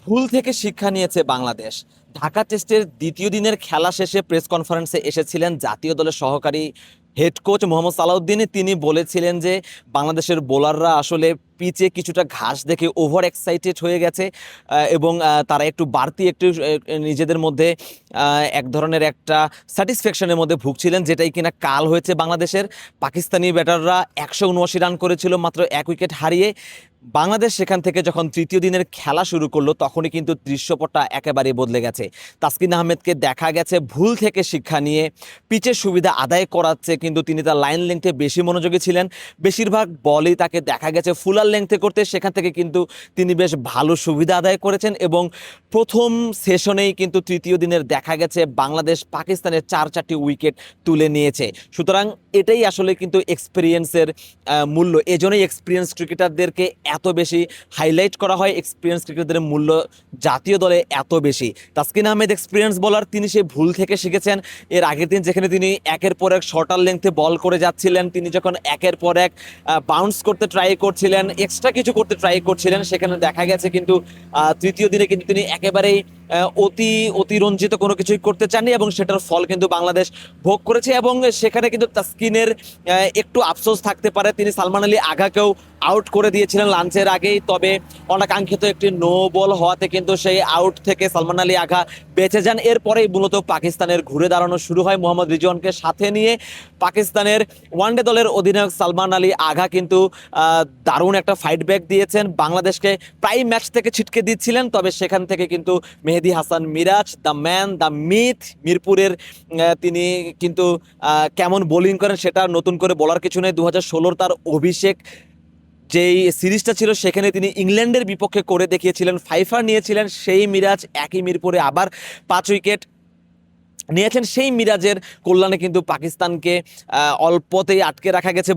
ভুল থেকে শিক্ষা নিয়েছে বাংলাদেশ। ঢাকা টেস্টের দ্বিতীয় দিনের খেলা শেষে প্রেস কনফারেন্সে এসেছিলেন জাতীয় দলের সহকারী হেড কোচ মোহাম্মদ সালাউদ্দিন। তিনি বলেছিলেন যে বাংলাদেশের বোলাররা আসলে পিচে কিছুটা ঘাস দেখে ওভার এক্সাইটেড হয়ে গেছে এবং তারা একটু বাড়তি একটু নিজেদের মধ্যে এক ধরনের একটা স্যাটিসফ্যাকশনের মধ্যে ভুগছিলেন, যেটাই কিনা কাল হয়েছে বাংলাদেশের। পাকিস্তানি ব্যাটাররা 179 রান করেছিল মাত্র 1 উইকেট হারিয়ে। বাংলাদেশ সেখান থেকে যখন তৃতীয় দিনের খেলা শুরু করলো তখনই কিন্তু দৃশ্যপটটা একেবারে বদলে গেছে। তাসকিন আহমেদকে দেখা গেছে ভুল থেকে শিক্ষা নিয়ে পিচের সুবিধা আদায় করাচ্ছে, কিন্তু তিনি তার লাইন লেংথে বেশি মনোযোগী ছিলেন। বেশিরভাগ বলই তাকে দেখা গেছে ফুলার লেংথে করতে, সেখান থেকে কিন্তু তিনি বেশ ভালো সুবিধা আদায় করেছেন এবং প্রথম সেশনেই কিন্তু তৃতীয় দিনের দেখা গেছে বাংলাদেশ পাকিস্তানের 4-4টি উইকেট তুলে নিয়েছে। সুতরাং এটাই আসলে কিন্তু এক্সপিরিয়েন্সের মূল্য। এজন্যই এক্সপিরিয়েন্স ক্রিকেটারদেরকে এত বেশি হাইলাইট করা হয়, এক্সপিরিয়েন্স ক্রিকেটারদের মূল্য জাতীয় দলে এত বেশি। তাসকিন আহমেদ এক্সপিরিয়েন্স বলার, তিনি সেই ভুল থেকে শিখেছেন। এর আগের দিন যেখানে তিনি একের পর এক শর্টার লেংথে বল করে যাচ্ছিলেন, তিনি যখন একের পর এক বাউন্স করতে ট্রাই করছিলেন, এক্সট্রা কিছু করতে ট্রাই করছিলেন, সেখানে দেখা গেছে কিন্তু তৃতীয় দিনে কিন্তু তিনি একেবারেই অতিরঞ্জিত কোনো কিছুই করতে চাননি এবং সেটার ফল কিন্তু বাংলাদেশ ভোগ করেছে। এবং সেখানে কিন্তু তাসকিনের একটু আফসোস থাকতে পারে, তিনি সালমান আলী আগাকেও আউট করে দিয়েছিলেন লাঞ্চের আগেই, তবে অনাকাঙ্ক্ষিত একটি নো বল হওয়াতে কিন্তু সেই আউট থেকে সালমান আলী আগা বেঁচে যান। এরপরেই মূলত পাকিস্তানের ঘুরে দাঁড়ানো শুরু হয়। মোহাম্মদ রিজওয়ানকে সাথে নিয়ে পাকিস্তানের ওয়ানডে দলের অধিনায়ক সালমান আলী আগা কিন্তু দারুণ একটা ফাইট ব্যাক দিয়েছেন, বাংলাদেশকে প্রায় ম্যাচ থেকে ছিটকে দিচ্ছিলেন। তবে সেখান থেকে কিন্তু Mehedi Hasan Miraz, the man, the myth, মিরপুরের তিনি কিন্তু কেমন বোলিং করেন সেটা নতুন করে বলার কিছু নেই। 2016 তার অভিষেক যেই সিরিজটা ছিল সেখানে তিনি ইংল্যান্ডের বিপক্ষে করে দেখিয়েছিলেন, ফাইফার নিয়েছিলেন। সেই মিরাজ একই মিরপুরে আবার 5 উইকেট নিয়েছেন। সেই মিরাজের কল্যাণে কিন্তু পাকিস্তানকে অল্পতেই আটকে রাখা গেছে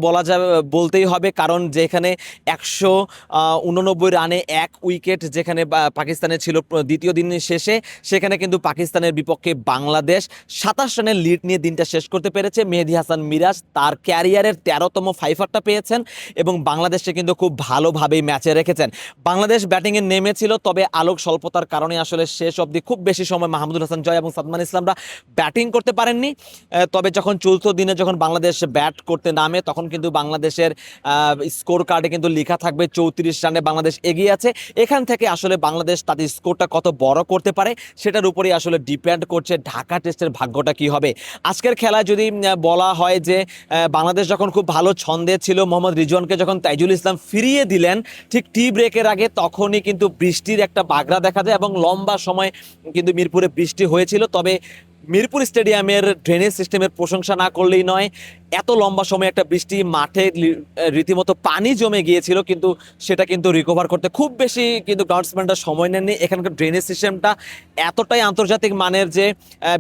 বলতেই হবে, কারণ যেখানে 189 রানে 1 উইকেট যেখানে পাকিস্তানের ছিল দ্বিতীয় দিনের শেষে, সেখানে কিন্তু পাকিস্তানের বিপক্ষে বাংলাদেশ 27 রানের লিড নিয়ে দিনটা শেষ করতে পেরেছে। মেহেদী হাসান মিরাজ তার ক্যারিয়ারের 13তম ফাইফারটা পেয়েছেন এবং বাংলাদেশকে কিন্তু খুব ভালোভাবেই ম্যাচে রেখেছেন। বাংলাদেশ ব্যাটিংয়ে নেমেছিল, তবে আলোক স্বল্পতার কারণে আসলে শেষ অবধি খুব বেশি সময় মাহমুদুল হাসান জয় এবং সাদমান ইসলামরা ব্যাটিং করতে পারেননি। তবে যখন চতুর্থ দিনে যখন বাংলাদেশ ব্যাট করতে নামে তখন কিন্তু বাংলাদেশের স্কোর কার্ডে কিন্তু লেখা থাকবে 34 রানে বাংলাদেশ এগিয়ে আছে। এখান থেকে আসলে বাংলাদেশ তাদের স্কোরটা কত বড় করতে পারে সেটার উপরেই আসলে ডিপেন্ড করছে ঢাকা টেস্টের ভাগ্যটা কি হবে। আজকের খেলায় যদি বলা হয় যে বাংলাদেশ যখন খুব ভালো ছন্দে ছিল, মোহাম্মদ রিজওয়ানকে যখন তাইজুল ইসলাম ফিরিয়ে দিলেন ঠিক টি ব্রেকের আগে, তখনই কিন্তু বৃষ্টির একটা বাগড়া দেখা যায় এবং লম্বা সময় কিন্তু মিরপুরে বৃষ্টি হয়েছিল। তবে মিরপুর স্টেডিয়ামের ড্রেনেজ সিস্টেমের প্রশংসা না করলেই নয়। এত লম্বা সময় একটা বৃষ্টি, মাঠে রীতিমতো পানি জমে গিয়েছিল, কিন্তু সেটা কিন্তু রিকভার করতে খুব বেশি কিন্তু গ্রাউন্ডসম্যানরা সময় নেননি। এখানকার ড্রেনেজ সিস্টেমটা এতটাই আন্তর্জাতিক মানের যে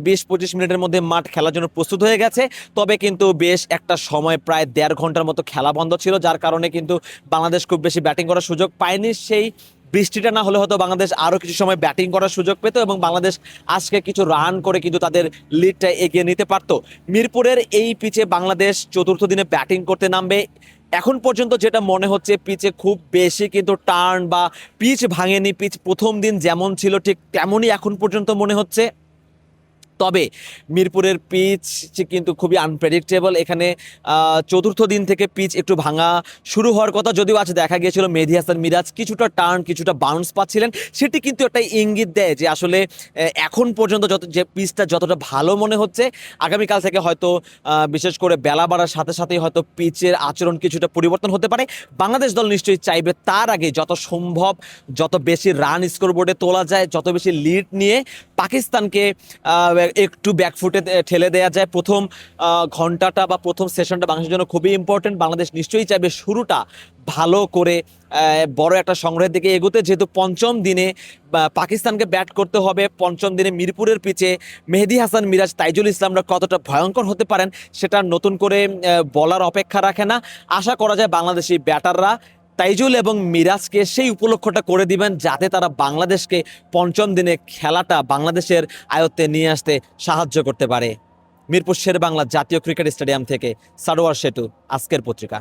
20-25 মিনিটের মধ্যে মাঠ খেলার জন্য প্রস্তুত হয়ে গেছে। তবে কিন্তু বেশ একটা সময় প্রায় 1.5 ঘন্টার মতো খেলা বন্ধ ছিল, যার কারণে কিন্তু বাংলাদেশ খুব বেশি ব্যাটিং করার সুযোগ পায়নি। সেই বৃষ্টিটা না হলে হয়তো বাংলাদেশ আরও কিছু সময় ব্যাটিং করার সুযোগ পেত এবং বাংলাদেশ আজকে কিছু রান করে কিন্তু তাদের লিডটা এগিয়ে নিতে পারত। মিরপুরের এই পিচে বাংলাদেশ চতুর্থ দিনে ব্যাটিং করতে নামবে। এখন পর্যন্ত যেটা মনে হচ্ছে, পিচে খুব বেশি কিন্তু টার্ন বা পিচ ভাঙেনি। পিচ প্রথম দিন যেমন ছিল ঠিক তেমনই এখন পর্যন্ত মনে হচ্ছে। তবে মিরপুরের পিচ কিন্তু খুবই আনপ্রেডিক্টেবল। এখানে চতুর্থ দিন থেকে পিচ একটু ভাঙা শুরু হওয়ার কথা, যদিও আজ দেখা গিয়েছিল মেহেদী হাসান মিরাজ কিছুটা টার্ন কিছুটা বাউন্স পাচ্ছিলেন। সেটি কিন্তু একটা ইঙ্গিত দেয় যে আসলে এখন পর্যন্ত যে পিচটা যতটা ভালো মনে হচ্ছে, আগামীকাল থেকে হয়তো বিশেষ করে বেলা বাড়ার সাথে সাথেই হয়তো পিচের আচরণ কিছুটা পরিবর্তন হতে পারে। বাংলাদেশ দল নিশ্চয়ই চাইবে তার আগে যত সম্ভব যত বেশি রান স্কোরবোর্ডে তোলা যায়, যত বেশি লিড নিয়ে পাকিস্তানকে একটু ব্যাকফুটে ঠেলে দেওয়া যায়। প্রথম ঘন্টাটা বা প্রথম সেশনটা বাংলাদেশের জন্য খুবই ইম্পর্টেন্ট। বাংলাদেশ নিশ্চয়ই চাইবে শুরুটা ভালো করে বড় একটা সংগ্রহের দিকে এগোতে, যেহেতু পঞ্চম দিনে পাকিস্তানকে ব্যাট করতে হবে। পঞ্চম দিনে মিরপুরের পিচে মেহেদী হাসান মিরাজ, তাইজুল ইসলামরা কতটা ভয়ঙ্কর হতে পারেন সেটা নতুন করে বলার অপেক্ষা রাখে না। আশা করা যায় বাংলাদেশি ব্যাটাররা তাইজুল এবং মিরাজকে সেই উপলক্ষটা করে দিবেন যাতে তারা বাংলাদেশকে পঞ্চম দিনে খেলাটা বাংলাদেশের আয়ত্তে নিয়ে আসতে সাহায্য করতে পারে। মিরপুর শেরেবাংলা জাতীয় ক্রিকেট স্টেডিয়াম থেকে সারোয়ার সেতু, আজকের পত্রিকা।